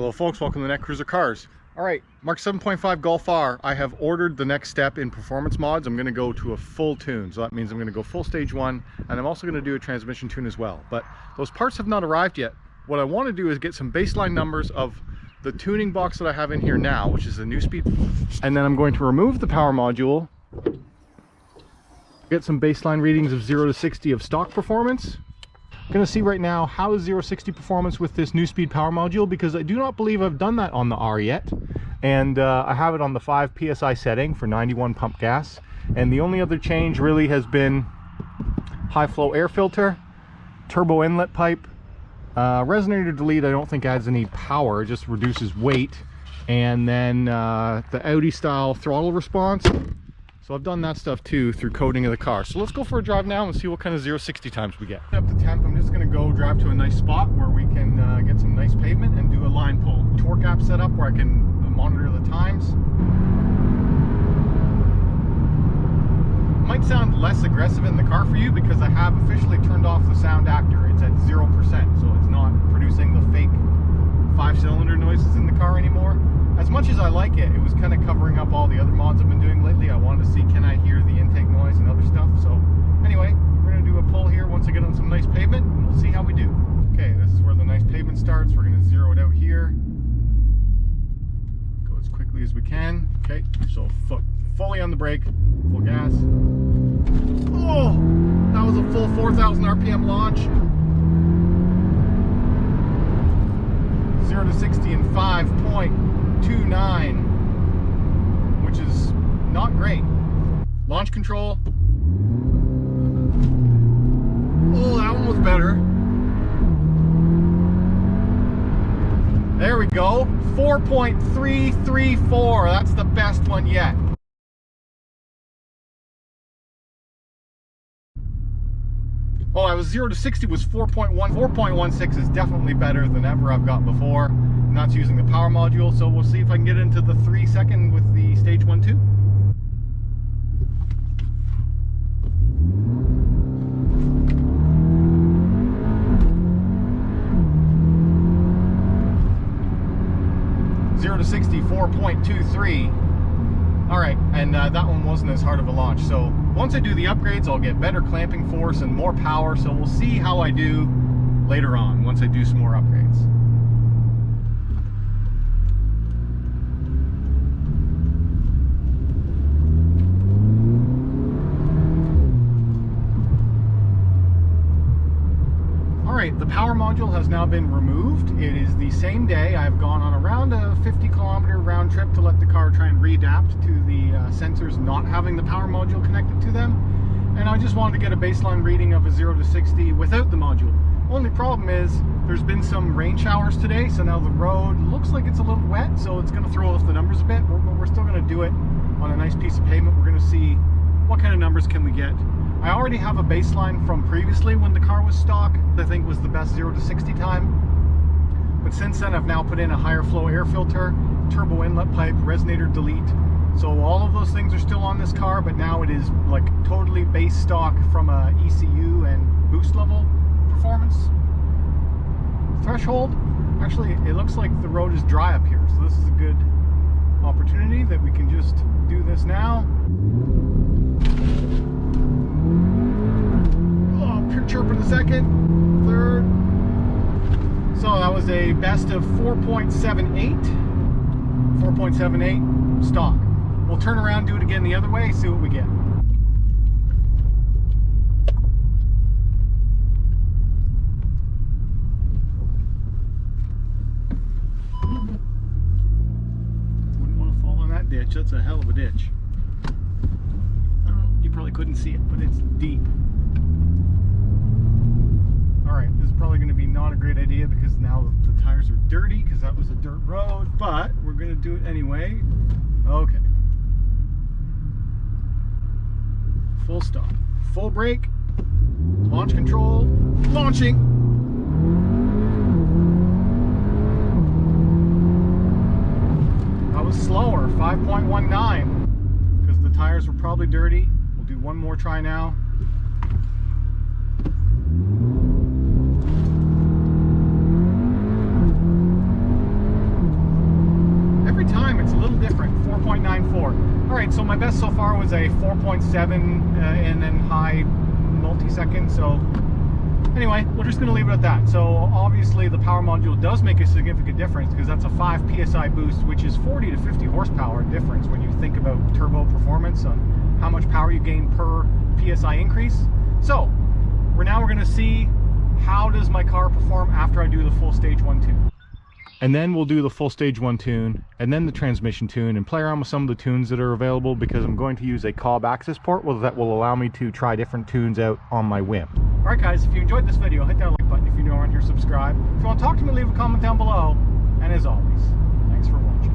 Hello folks, welcome to Netcruzer Cars. Alright, Mark 7.5 Golf R. I have ordered the next step in performance mods. I'm going to go to a full tune. So that means I'm going to go full stage 1, and I'm also going to do a transmission tune as well. But those parts have not arrived yet. What I want to do is get some baseline numbers of the tuning box that I have in here now, which is the NEUSPEED. And then I'm going to remove the power module, get some baseline readings of 0 to 60 of stock performance. I'm going to see right now how is 0 to 60 performance with this NEUSPEED Power Module, because I do not believe I've done that on the R yet. And I have it on the 5 PSI setting for 91 pump gas. And the only other change really has been high flow air filter, turbo inlet pipe, resonator delete I don't think adds any power, it just reduces weight. And then the Audi style throttle response. So I've done that stuff too through coding of the car. So let's go for a drive now and see what kind of 0 to 60 times we get. Up to temp, I'm just going to go drive to a nice spot where we can get some nice pavement and do a line pull. Torque app set up where I can monitor the times. Might sound less aggressive in the car for you because I have officially turned off the sound actor. It's at 0%, so it's not producing the fake 5-cylinder noises in the car anymore. As much as I like it, it was kind of covering up all the other mods I've been doing lately. I wanted to see, can I hear the intake noise and other stuff? So anyway, we're going to do a pull here once I get on some nice pavement, and we'll see how we do. Okay, this is where the nice pavement starts. We're going to zero it out here. Go as quickly as we can. Okay, so fully on the brake, full gas. Oh, that was a full 4,000 RPM launch. 0 to 60 in 5.29, which is not great. Launch control. Oh, that one was better. There we go. 4.334. That's the best one yet. Oh, I was 0 to 60 was 4.1. 4.16 is definitely better than ever I've got before. And that's using the power module, so we'll see if I can get into the 3 second with the stage 1 2. Zero to 60, 4.23. All right, and that one wasn't as hard of a launch. So once I do the upgrades, I'll get better clamping force and more power. So we'll see how I do later on once I do some more upgrades. Alright, the power module has now been removed. It is the same day. I've gone on around a 50-kilometer round trip to let the car try and readapt to the sensors not having the power module connected to them. And I just wanted to get a baseline reading of a 0 to 60 without the module. Only problem is there's been some rain showers today, so now the road looks like it's a little wet, so it's going to throw off the numbers a bit, but we're still going to do it on a nice piece of pavement. We're going to see what kind of numbers can we get. I already have a baseline from previously when the car was stock, I think was the best 0 to 60 time. But since then I've now put in a higher flow air filter, turbo inlet pipe, resonator delete. So all of those things are still on this car, but now it is like totally base stock from a ECU and boost level performance. Threshold, actually it looks like the road is dry up here, so this is a good opportunity that we can just do this now. Chirp in the second, third. So that was a best of 4.78. 4.78 stock. We'll turn around, do it again the other way, see what we get. Wouldn't want to fall in that ditch. That's a hell of a ditch. I don't know, you probably couldn't see it, but it's deep. Alright, this is probably going to be not a great idea because now the tires are dirty because that was a dirt road, but we're going to do it anyway. Okay. Full stop. Full brake. Launch control. Launching. That was slower. 5.19 because the tires were probably dirty. We'll do one more try now. my best so far was a 4.7 and then high multi-second. So anyway, we're just going to leave it at that. So obviously the power module does make a significant difference, because that's a 5 psi boost, which is 40 to 50 horsepower difference when you think about turbo performance on how much power you gain per psi increase. So we're going to see how does my car perform after I do the full stage 1 tune. And then we'll do the full stage 1 tune, and then the transmission tune, and play around with some of the tunes that are available, because I'm going to use a cob access port that will allow me to try different tunes out on my whim. Alright guys, if you enjoyed this video, hit that like button. If you're new around here, subscribe. If you want to talk to me, leave a comment down below. And as always, thanks for watching.